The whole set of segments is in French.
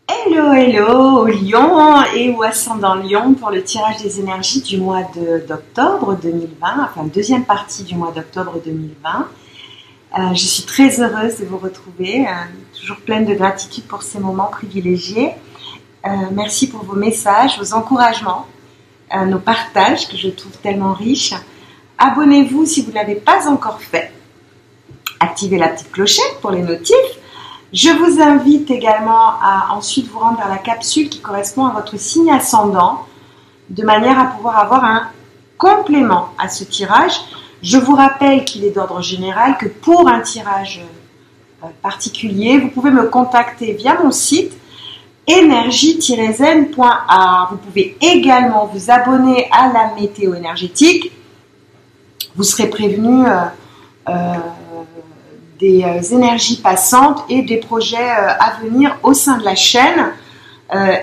Hello, hello, Lion et ou ascendant Lion pour le tirage des énergies du mois d'octobre 2020, enfin deuxième partie du mois d'octobre 2020. Je suis très heureuse de vous retrouver, toujours pleine de gratitude pour ces moments privilégiés. Merci pour vos messages, vos encouragements, nos partages que je trouve tellement riches. Abonnez-vous si vous ne l'avez pas encore fait. Activez la petite clochette pour les notifs. Je vous invite également à ensuite vous rendre vers la capsule qui correspond à votre signe ascendant, de manière à pouvoir avoir un complément à ce tirage. Je vous rappelle qu'il est d'ordre général, que pour un tirage particulier, vous pouvez me contacter via mon site énergie-zen.art. Vous pouvez également vous abonner à la météo énergétique. Vous serez prévenu des énergies passantes et des projets à venir au sein de la chaîne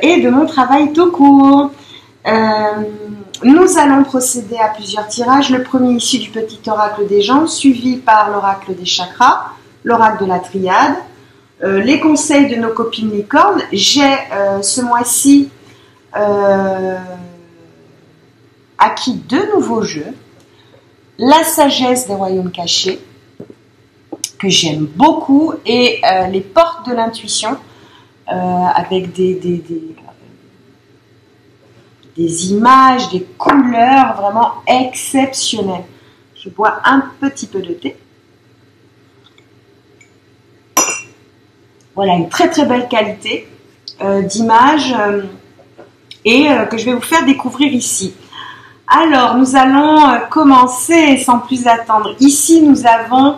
et de mon travail tout court. Nous allons procéder à plusieurs tirages. Le premier issu du petit oracle des gens, suivi par l'oracle des chakras, l'oracle de la triade, les conseils de nos copines licornes. J'ai ce mois-ci acquis deux nouveaux jeux. La sagesse des royaumes cachés, que j'aime beaucoup, et les portes de l'intuition, avec des images, des couleurs vraiment exceptionnelles. Je bois un petit peu de thé. Voilà, une très très belle qualité d'image et que je vais vous faire découvrir ici. Alors, nous allons commencer sans plus attendre. Ici, nous avons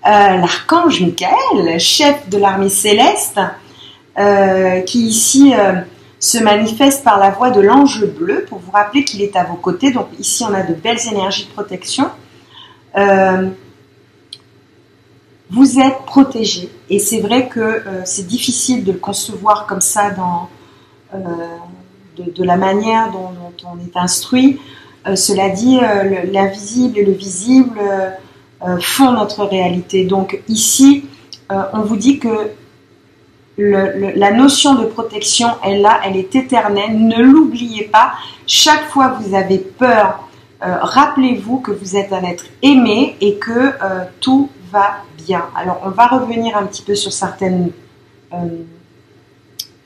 l'archange Michael, chef de l'armée céleste, qui ici se manifeste par la voix de l'ange bleu, pour vous rappeler qu'il est à vos côtés. Donc ici, on a de belles énergies de protection. Vous êtes protégés, et c'est vrai que c'est difficile de le concevoir comme ça de la manière dont on est instruit. Cela dit, l'invisible et le visible font notre réalité. Donc ici, on vous dit que la notion de protection est là, elle est éternelle. Ne l'oubliez pas. Chaque fois que vous avez peur, rappelez-vous que vous êtes un être aimé et que tout va bien. Alors, on va revenir un petit peu sur certaines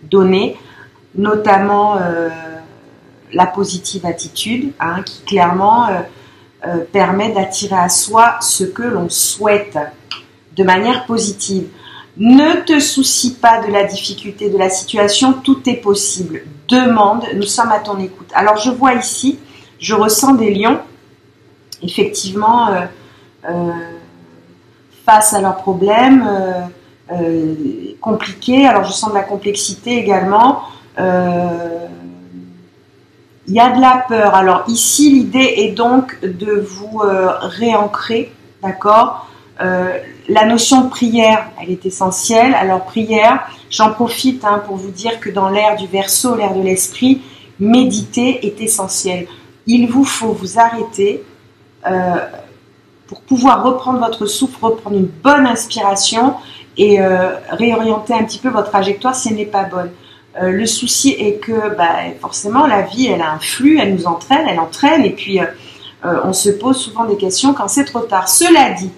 données, notamment la positive attitude, hein, qui clairement permet d'attirer à soi ce que l'on souhaite de manière positive. Ne te soucie pas de la difficulté de la situation, tout est possible. Demande, nous sommes à ton écoute. Alors je vois ici, je ressens des lions, effectivement, face à leurs problèmes compliqués. Alors je sens de la complexité également. Il y a de la peur. Alors ici, l'idée est donc de vous réancrer, d'accord ? La notion de prière, elle est essentielle. Alors prière, j'en profite pour vous dire que dans l'ère du Verseau, l'ère de l'esprit, méditer est essentiel. Il vous faut vous arrêter pour pouvoir reprendre votre souffle, reprendre une bonne inspiration et réorienter un petit peu votre trajectoire si elle n'est pas bonne. Le souci est que forcément la vie, elle a un flux, elle nous entraîne, elle entraîne, et puis on se pose souvent des questions quand c'est trop tard. Cela dit,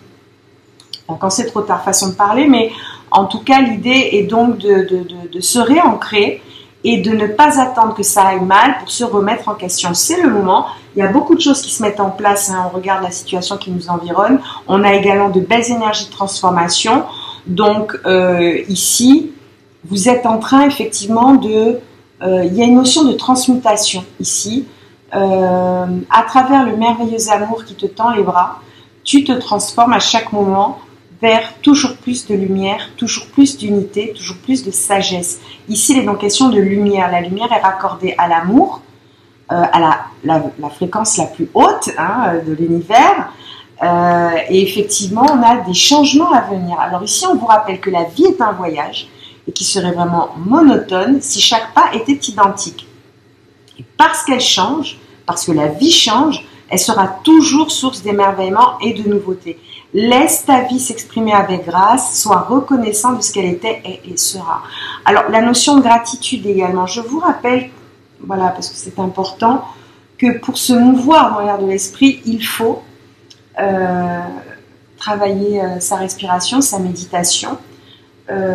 quand c'est trop tard, façon de parler, mais en tout cas l'idée est donc de se réancrer et de ne pas attendre que ça aille mal pour se remettre en question. C'est le moment. Il y a beaucoup de choses qui se mettent en place, on regarde la situation qui nous environne. On a également de belles énergies de transformation. Donc ici, vous êtes en train effectivement il y a une notion de transmutation ici. À travers le merveilleux amour qui te tend les bras, tu te transformes à chaque moment vers toujours plus de lumière, toujours plus d'unité, toujours plus de sagesse. Ici, il est donc question de lumière. La lumière est raccordée à l'amour, à la fréquence la plus haute de l'univers. Et effectivement, on a des changements à venir. Alors ici, on vous rappelle que la vie est un voyage et qui serait vraiment monotone si chaque pas était identique. Et parce qu'elle change, parce que la vie change, Elle sera toujours source d'émerveillement et de nouveautés. Laisse ta vie s'exprimer avec grâce, sois reconnaissant de ce qu'elle était et sera. Alors, la notion de gratitude également, je vous rappelle, voilà, parce que c'est important, que pour se mouvoir dans l'air de l'esprit, il faut travailler sa respiration, sa méditation,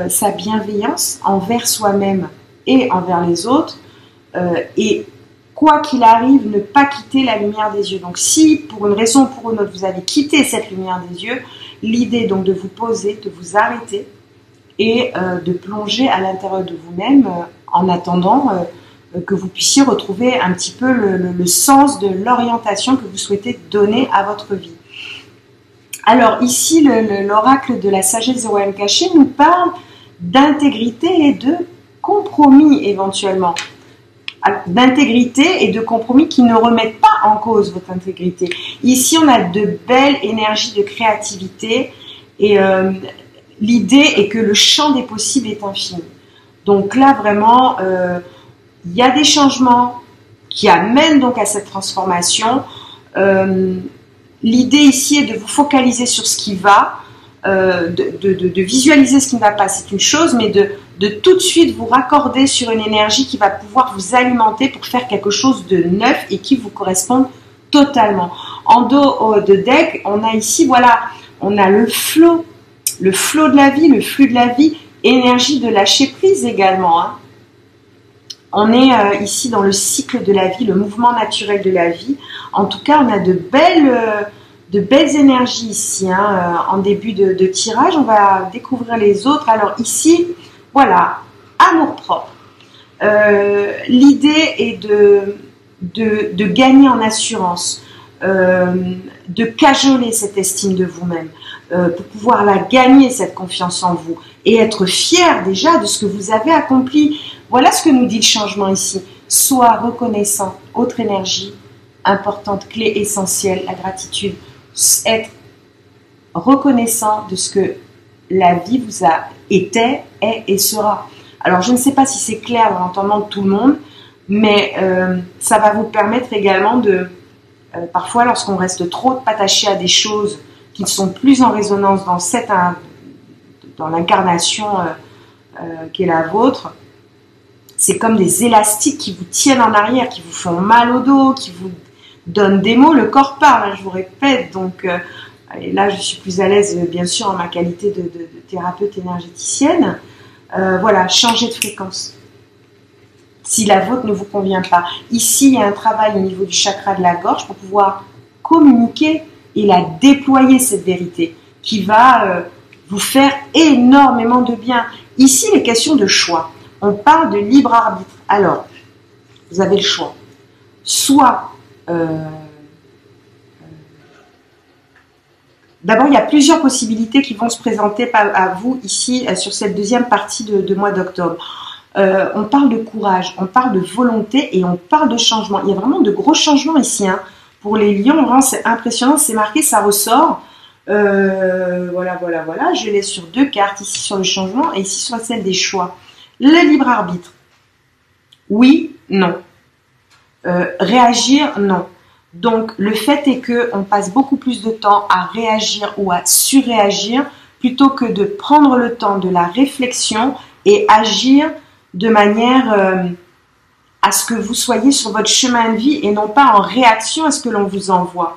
sa bienveillance envers soi-même et envers les autres, et quoi qu'il arrive, ne pas quitter la lumière des yeux. Donc si, pour une raison ou pour une autre, vous avez quitté cette lumière des yeux, l'idée est donc de vous poser, de vous arrêter et de plonger à l'intérieur de vous-même en attendant que vous puissiez retrouver un petit peu le sens de l'orientation que vous souhaitez donner à votre vie. Alors ici, l'oracle de la sagesse de Royaume Caché nous parle d'intégrité et de compromis éventuellement. D'intégrité et de compromis qui ne remettent pas en cause votre intégrité. Ici, on a de belles énergies de créativité et l'idée est que le champ des possibles est infini. Donc là, vraiment, il y a des changements qui amènent donc à cette transformation. L'idée ici est de vous focaliser sur ce qui va, de visualiser ce qui ne va pas, c'est une chose, mais de tout de suite vous raccorder sur une énergie qui va pouvoir vous alimenter pour faire quelque chose de neuf et qui vous corresponde totalement. En dos de deck, on a ici, voilà, on a le flot de la vie, le flux de la vie, énergie de lâcher prise également. Hein. On est ici dans le cycle de la vie, le mouvement naturel de la vie. En tout cas, on a de belles énergies ici. Hein. En début de tirage, on va découvrir les autres. Alors ici, voilà, amour-propre. L'idée est de gagner en assurance, de cajoler cette estime de vous-même, pour pouvoir la gagner, cette confiance en vous, et être fier déjà de ce que vous avez accompli. Voilà ce que nous dit le changement ici. Sois reconnaissant, autre énergie importante, clé essentielle, la gratitude. Être reconnaissant de ce que la vie vous a été, est et sera. Alors, je ne sais pas si c'est clair dans l'entendement de tout le monde, mais ça va vous permettre également de, parfois, lorsqu'on reste trop attaché à des choses qui ne sont plus en résonance dans l'incarnation qui est la vôtre, c'est comme des élastiques qui vous tiennent en arrière, qui vous font mal au dos, qui vous donnent des mots. Le corps parle, hein, je vous répète, donc... et là, je suis plus à l'aise, bien sûr, en ma qualité de thérapeute énergéticienne. Voilà, changez de fréquence. Si la vôtre ne vous convient pas. Ici, il y a un travail au niveau du chakra de la gorge pour pouvoir communiquer et la déployer, cette vérité, qui va vous faire énormément de bien. Ici, les questions de choix. On parle de libre arbitre. Alors, vous avez le choix. Soit... D'abord, il y a plusieurs possibilités qui vont se présenter à vous ici sur cette deuxième partie de mois d'octobre. On parle de courage, on parle de volonté et on parle de changement. Il y a vraiment de gros changements ici. Hein. Pour les lions, c'est impressionnant, c'est marqué, ça ressort. Voilà. Je l'ai sur deux cartes, ici sur le changement et ici sur celle des choix. Le libre arbitre. Oui, non. Réagir, non. Donc, le fait est qu'on passe beaucoup plus de temps à réagir ou à surréagir plutôt que de prendre le temps de la réflexion et agir de manière à ce que vous soyez sur votre chemin de vie et non pas en réaction à ce que l'on vous envoie.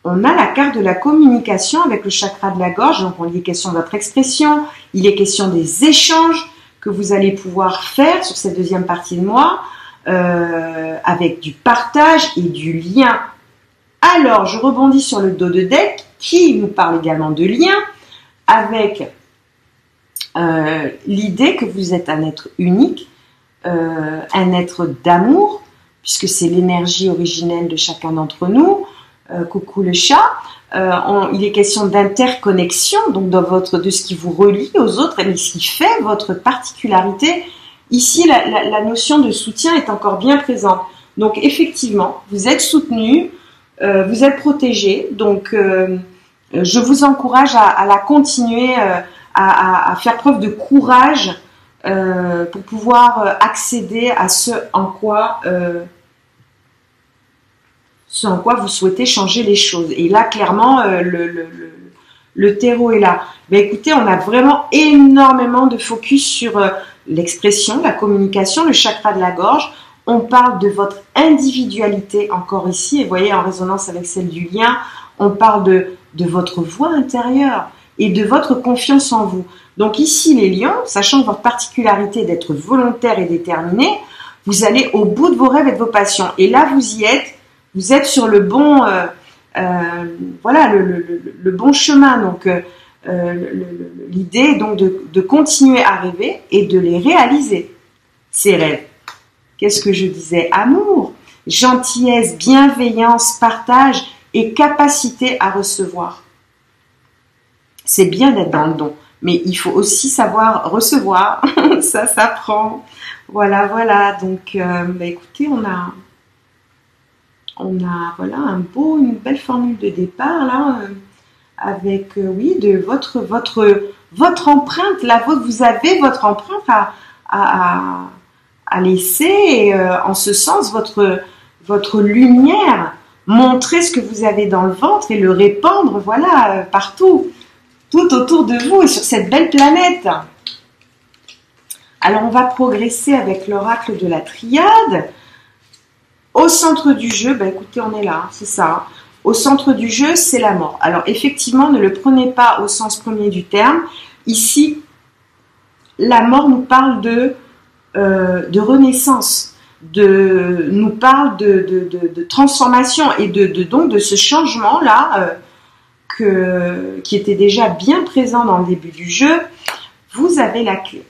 On a la carte de la communication avec le chakra de la gorge, donc il est question de votre expression, il est question des échanges que vous allez pouvoir faire sur cette deuxième partie de mois, avec du partage et du lien. Alors, je rebondis sur le dos de deck qui nous parle également de lien avec l'idée que vous êtes un être unique, un être d'amour, puisque c'est l'énergie originelle de chacun d'entre nous. Coucou le chat. Il est question d'interconnexion, donc de ce qui vous relie aux autres, et ce qui fait votre particularité. Ici, la notion de soutien est encore bien présente. Donc, effectivement, vous êtes soutenu, vous êtes protégé. Donc, je vous encourage à la continuer, à faire preuve de courage pour pouvoir accéder à ce ce en quoi vous souhaitez changer les choses. Et là, clairement, le terreau est là. Ben, écoutez, on a vraiment énormément de focus sur l'expression, la communication, le chakra de la gorge. On parle de votre individualité encore ici, et vous voyez, en résonance avec celle du lien, on parle de votre voix intérieure et de votre confiance en vous. Donc ici, les lions, sachant que votre particularité est d'être volontaire et déterminé, vous allez au bout de vos rêves et de vos passions. Et là, vous êtes sur le bon, voilà, le bon chemin. Donc, l'idée est donc de continuer à rêver et de les réaliser, ces rêves. Qu'est-ce que je disais? Amour, gentillesse, bienveillance, partage et capacité à recevoir. C'est bien d'être dans le don, mais il faut aussi savoir recevoir. Ça s'apprend. Voilà, voilà. Donc, bah, écoutez, on a voilà une belle formule de départ là, avec oui de votre empreinte. La vôtre, vous avez votre empreinte à laisser. Et, en ce sens, votre lumière, montrer ce que vous avez dans le ventre et le répandre, voilà, partout, tout autour de vous et sur cette belle planète. Alors, on va progresser avec l'oracle de la triade. Au centre du jeu, bah écoutez, on est là, c'est ça. Au centre du jeu, c'est la mort. Alors, effectivement, ne le prenez pas au sens premier du terme. Ici, la mort nous parle de renaissance, nous parle de transformation et donc de ce changement-là qui était déjà bien présent dans le début du jeu. Vous avez la clé.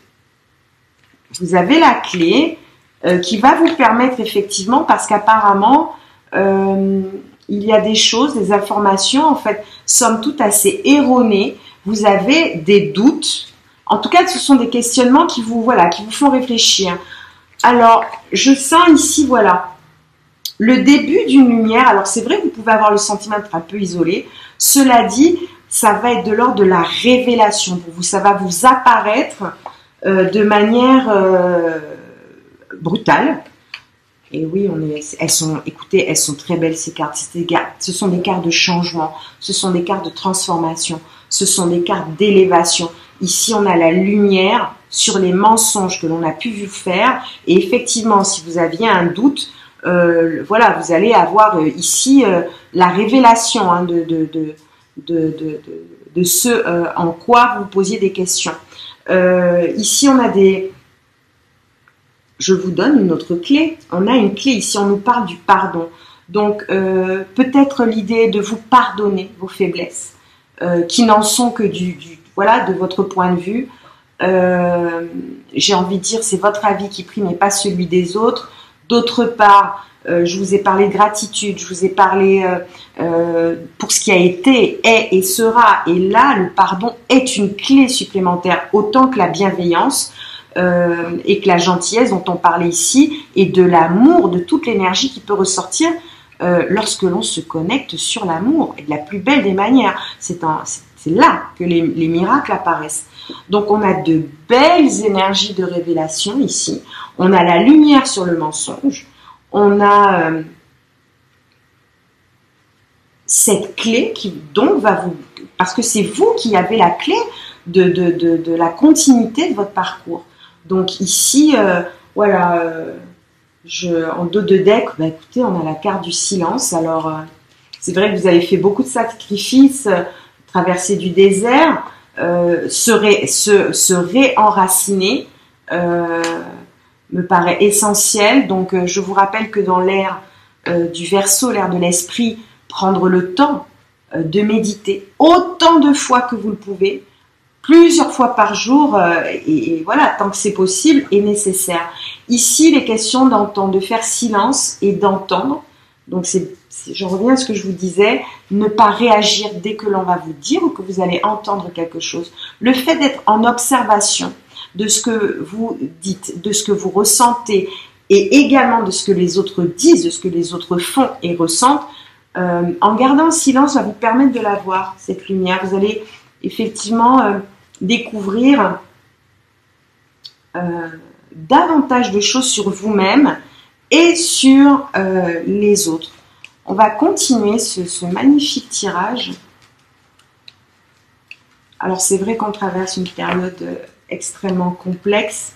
Vous avez la clé qui va vous permettre effectivement, parce qu'apparemment, il y a des choses, des informations, en fait, somme toute assez erronées. Vous avez des doutes. En tout cas, ce sont des questionnements qui vous font réfléchir. Alors, je sens ici, voilà, le début d'une lumière. Alors, c'est vrai que vous pouvez avoir le sentiment d'être un peu isolé. Cela dit, ça va être de l'ordre de la révélation pour vous. Ça va vous apparaître de manière brutale. Et oui, elles sont très belles ces cartes. Ce sont des cartes de changement, ce sont des cartes de transformation, ce sont des cartes d'élévation. Ici, on a la lumière sur les mensonges que l'on a pu vous faire. Et effectivement, si vous aviez un doute, voilà, vous allez avoir ici la révélation hein, de ce en quoi vous posiez des questions. Ici, on a je vous donne une autre clé. On a une clé ici, on nous parle du pardon. Donc, peut-être l'idée de vous pardonner vos faiblesses, qui n'en sont que de votre point de vue. J'ai envie de dire, c'est votre avis qui prime et pas celui des autres. D'autre part, je vous ai parlé de gratitude, je vous ai parlé pour ce qui a été, est et sera. Et là, le pardon est une clé supplémentaire, autant que la bienveillance et que la gentillesse dont on parlait ici, et de l'amour, de toute l'énergie qui peut ressortir lorsque l'on se connecte sur l'amour, et de la plus belle des manières. C'est là que les miracles apparaissent. Donc on a de belles énergies de révélation ici. On a la lumière sur le mensonge. On a cette clé qui donc va vous... Parce que c'est vous qui avez la clé de la continuité de votre parcours. Donc ici, voilà, en dos de deck, bah, écoutez, on a la carte du silence. Alors, c'est vrai que vous avez fait beaucoup de sacrifices, traverser du désert, se réenraciner me paraît essentiel. Donc, je vous rappelle que dans l'ère du Verseau, l'ère de l'esprit, prendre le temps de méditer autant de fois que vous le pouvez, plusieurs fois par jour, et voilà, tant que c'est possible et nécessaire. Ici, il est question d'entendre, de faire silence et d'entendre. Donc, je reviens à ce que je vous disais, ne pas réagir dès que l'on va vous dire ou que vous allez entendre quelque chose. Le fait d'être en observation de ce que vous dites, de ce que vous ressentez, et également de ce que les autres disent, de ce que les autres font et ressentent, en gardant le silence, va vous permettre de la voir, cette lumière. Vous allez effectivement découvrir davantage de choses sur vous-même et sur les autres. On va continuer ce magnifique tirage. Alors c'est vrai qu'on traverse une période extrêmement complexe.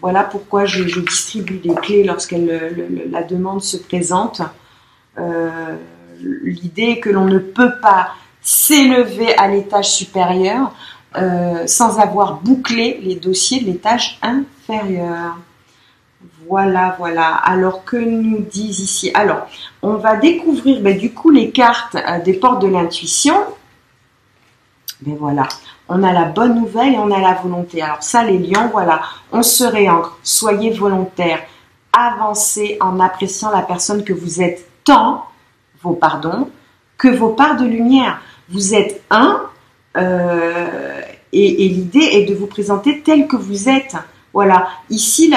Voilà pourquoi je distribue des clés lorsque la demande se présente. L'idée est que l'on ne peut pas s'élever à l'étage supérieur sans avoir bouclé les dossiers de l'étage inférieur. Voilà, voilà. Alors, que nous disent ici? Alors, on va découvrir du coup les cartes des portes de l'intuition. Ben voilà, on a la bonne nouvelle et on a la volonté. Alors ça, les lions, voilà, on se réancre. Soyez volontaires. Avancez en appréciant la personne que vous êtes tant, que vos parts de lumière. Vous êtes un, et l'idée est de vous présenter tel que vous êtes. Voilà, ici,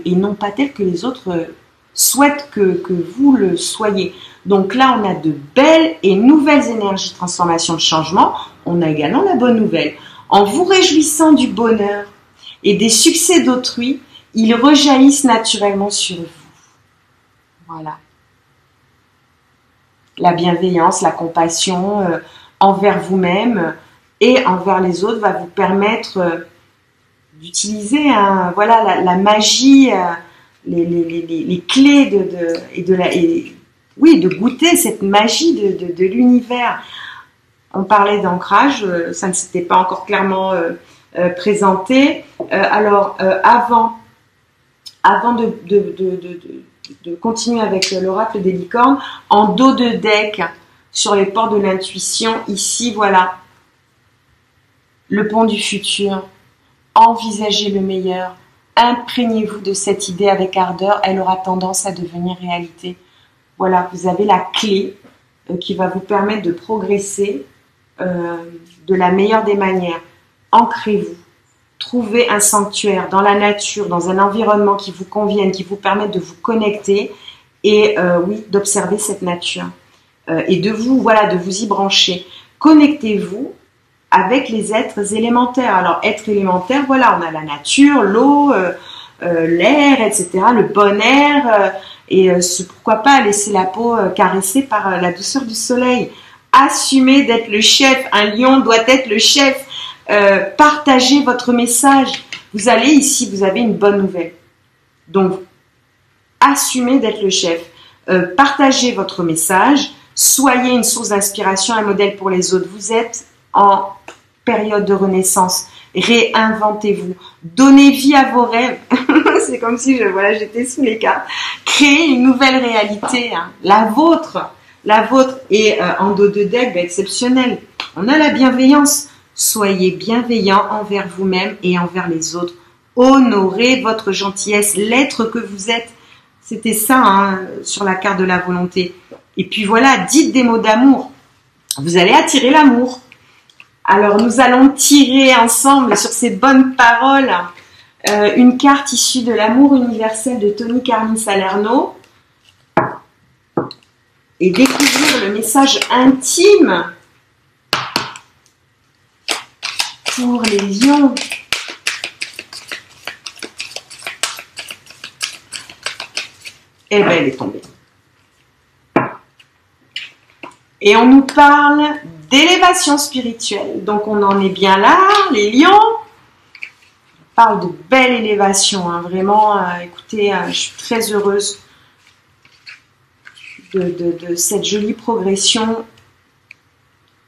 et non pas tel que les autres souhaitent que vous le soyez. Donc là, on a de belles et nouvelles énergies de transformation, de changement. On a également la bonne nouvelle. En vous réjouissant du bonheur et des succès d'autrui, ils rejaillissent naturellement sur vous. Voilà. La bienveillance, la compassion envers vous-même et envers les autres va vous permettre d'utiliser voilà, la magie, les clés de goûter cette magie de l'univers. On parlait d'ancrage, ça ne s'était pas encore clairement présenté. Alors, avant de continuer avec l'oracle des licornes, en dos de deck, sur les portes de l'intuition, ici, voilà, le pont du futur. Envisagez le meilleur. Imprégnez-vous de cette idée avec ardeur. Elle aura tendance à devenir réalité. Voilà, vous avez la clé qui va vous permettre de progresser de la meilleure des manières. Ancrez-vous. Trouvez un sanctuaire dans la nature, dans un environnement qui vous convienne, qui vous permette de vous connecter et oui, d'observer cette nature et de vous y brancher. Connectez-vous avec les êtres élémentaires. Alors, être élémentaire, voilà, on a la nature, l'eau, l'air, etc., le bon air, pourquoi pas laisser la peau caressée par la douceur du soleil. Assumez d'être le chef. Un lion doit être le chef. Partagez votre message. Vous allez ici, vous avez une bonne nouvelle. Donc, assumez d'être le chef. Partagez votre message. Soyez une source d'inspiration, un modèle pour les autres. Vous êtes en période de renaissance. Réinventez-vous. Donnez vie à vos rêves. C'est comme si j'étais sous les cartes. Créez une nouvelle réalité, hein, la vôtre. Et en dos de deck, exceptionnel. On a la bienveillance. Soyez bienveillant envers vous-même et envers les autres. Honorez votre gentillesse, l'être que vous êtes. C'était ça, hein, sur la carte de la volonté. Et puis voilà, dites des mots d'amour. Vous allez attirer l'amour. Alors, nous allons tirer ensemble sur ces bonnes paroles une carte issue de l'amour universel de Tony Carmine Salerno et découvrir le message intime pour les lions. Eh bien, elle est tombée. Et on nous parle d'élévation spirituelle. Donc, on en est bien là, les lions. On parle de belle élévation. Hein. Vraiment, écoutez, je suis très heureuse de cette jolie progression.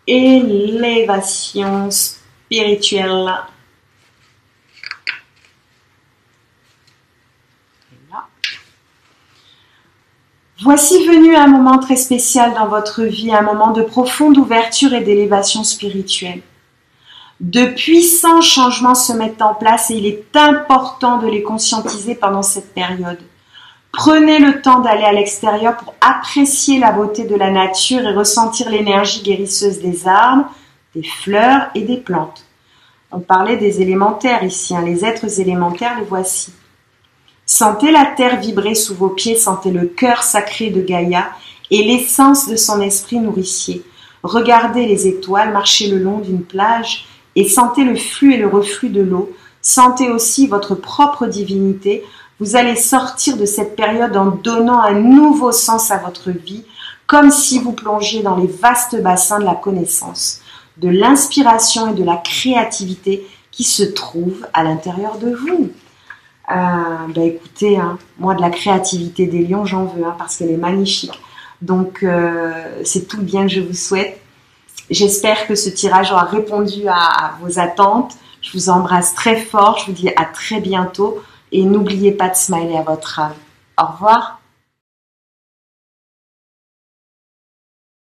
Élévation spirituelle. Voici venu un moment très spécial dans votre vie, un moment de profonde ouverture et d'élévation spirituelle. De puissants changements se mettent en place et il est important de les conscientiser pendant cette période. Prenez le temps d'aller à l'extérieur pour apprécier la beauté de la nature et ressentir l'énergie guérisseuse des arbres, des fleurs et des plantes. On parlait des élémentaires ici, hein, les êtres élémentaires, les voici. Sentez la terre vibrer sous vos pieds, sentez le cœur sacré de Gaïa et l'essence de son esprit nourricier. Regardez les étoiles, marchez le long d'une plage et sentez le flux et le reflux de l'eau. Sentez aussi votre propre divinité, Vous allez sortir de cette période en donnant un nouveau sens à votre vie, comme si vous plongiez dans les vastes bassins de la connaissance, de l'inspiration et de la créativité qui se trouvent à l'intérieur de vous. Écoutez, moi de la créativité des lions, j'en veux, parce qu'elle est magnifique. Donc, c'est tout le bien que je vous souhaite. J'espère que ce tirage aura répondu à vos attentes. Je vous embrasse très fort. Je vous dis à très bientôt. Et n'oubliez pas de smiler à votre âme. Au revoir.